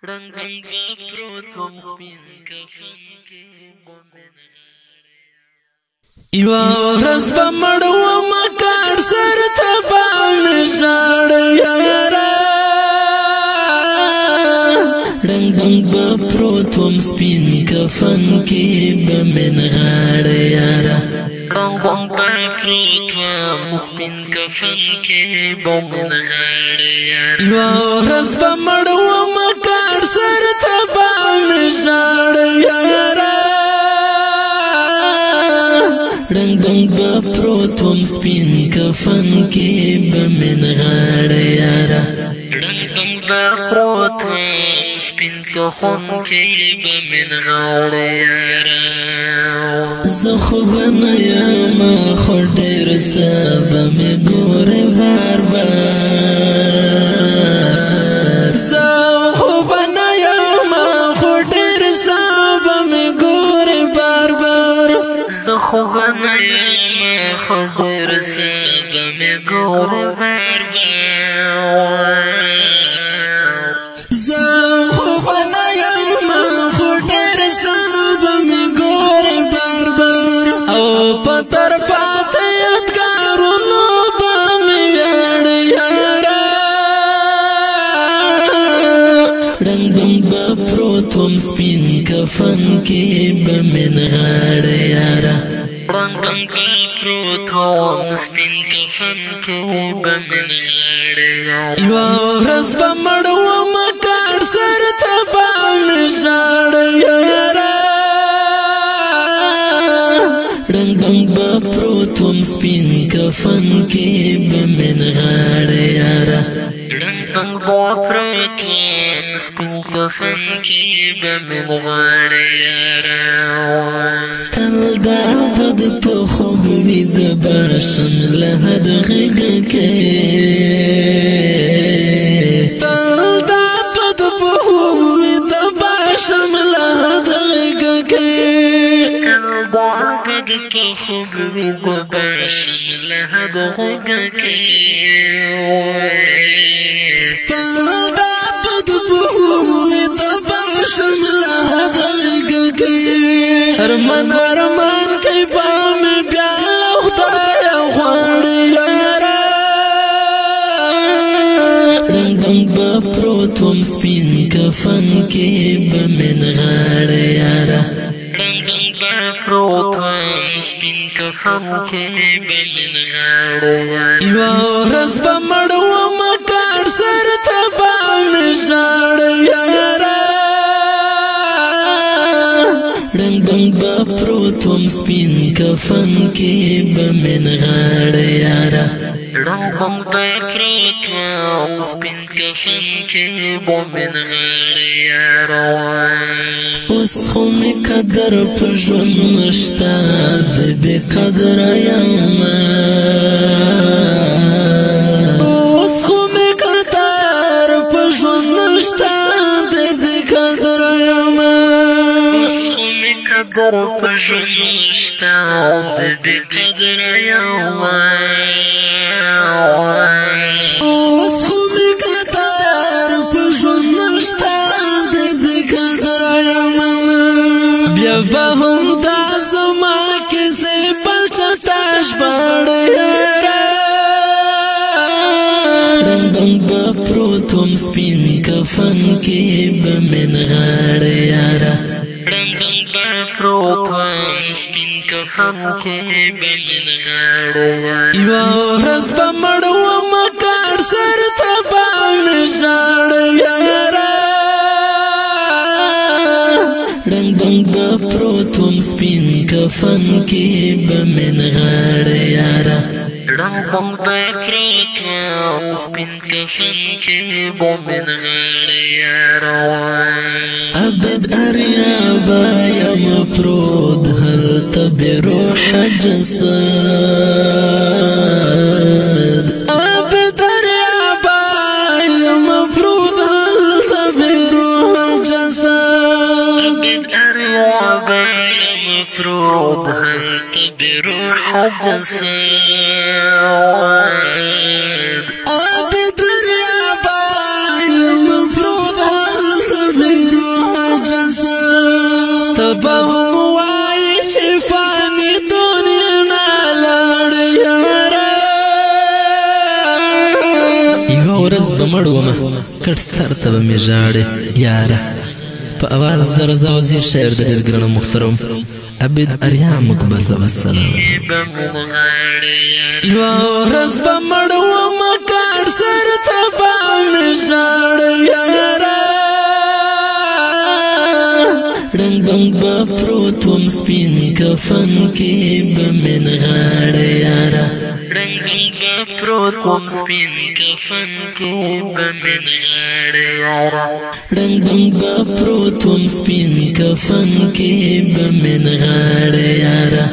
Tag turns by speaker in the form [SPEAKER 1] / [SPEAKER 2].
[SPEAKER 1] رنگ رنگ بپروتم سپین کفن کی مومن یوا ورځ به مړ ومه کاڼ سر ته به مې ژاړه یاره رنگ رنگ بپروت وم سپین کفن کی به مې نغاړه یاره رنگ رنگ بپروت وم سپین کفن کی به مې نغاړه یاره یوا ورځ به مړ ومه کاڼ سر ته به مې ژاړه یاره رنگ رنگ بپروت وم سپین کفن کی به مې نغاړه یاره رنگ رنگ بپروت وم سپین کفن کی به مې نغاړه یاره زه خو به نه یم خو ډېر څه به مې ګورې بار بار زه خو به نه یم خو ډېر څه به مې ګورې بار بار زه خو به نه یم خو ډېر څه به مې ګورې بار بار زه خو به نه یم خو ډېر څه به مې ګورې بار بار او په طرفاته یادګارونو به مې ویاړې یاره رنګ رنګ بپروت وم سپین کفن کی به مې نغاړه یاره رنگ رنگ بپروت وم سپین کفن کی به مې نغاړه یاره یوه ورځ به مړ ومه کاڼ سر ته به مې ژاړه یاره رنگ رنگ بپروت وم سپین کفن کی به مې نغاړه یاره رنگ رنگ بپروت وم سپین کفن کی به مې نغاړه یاره تل دا بد په خوب ویده باشم له حد غېږه کې تل دا بد په خوب ویده باشم له حد غېږه کې تل دا بد په خوب ویده باشم له حد غېږه کې تل دا بد په خوب ویده باشم له حد غېږه کې ارمان ارمان کئی پام بیالا خدایا خواڑی یارا رنگ رنگ بپروت وم سپین کفن کی به مې نغاړه یاره رنگ رنگ بپروت وم سپین کفن کی به مې نغاړه یاره یوه ورځ به مړ ومه کاڼ سر ته به مې ژاړه یاره رنگ رنگ بپروت وم سپین کفن کی به مې نغاړه یاره رنگ رنگ بپروت وم سپین کفن کی به مې نغاړه یاره اوس خو مې قدر په ژوند نشته د بې قدره یمه اوس خو مې قدر په ژوند نشته د بې قدره یمه قدر په ژوند نشته د بې قدره یمه اوس خو مې قدر په ژوند نشته د بې قدره یمه بیا به هم دا زما کیسې بل چا ته ژباړه یاره رنګ رنګ بپروت وم سپین کفن کی به مې نغاړه یاره رنگ رنگ بپروت وم سپین کفن کی به مې نغاړه یاره یوه ورځ به مړ ومه کاڼ سر ته به مې ژاړه یاره رنگ رنگ بپروت وم سپین کفن کی به مې نغاړه یاره رنگ رنگ بپروت وم سپین کفن کی به مې نغاړه یاره عبد اریابا یم پرود هلته بروح جسد عبد اریابا یم پرود هلته بروح جسد عبد اریابا یم پرود هلته بروح جسد عبد اریابا یم پرود هلته بموای چې فانی دنیا نالړ یارا یو ورځ بمړومه کټ سر ته به مې ژاړې یاره په اواز د رضا وزیر شاعر د ډېر ګرانه محترم عبید اریا مقبل والسلام یو ورځ بمړومه کټ سر ته به مې ژاړې یاره رنگ بنگ با پروت وم سپین کفن کې به مې نغاړې یاره رنگ بنگ با پروت وم سپین کفن کې به مې نغاړې یاره رنگ بنگ با پروت وم سپین کفن کې به مې نغاړې یاره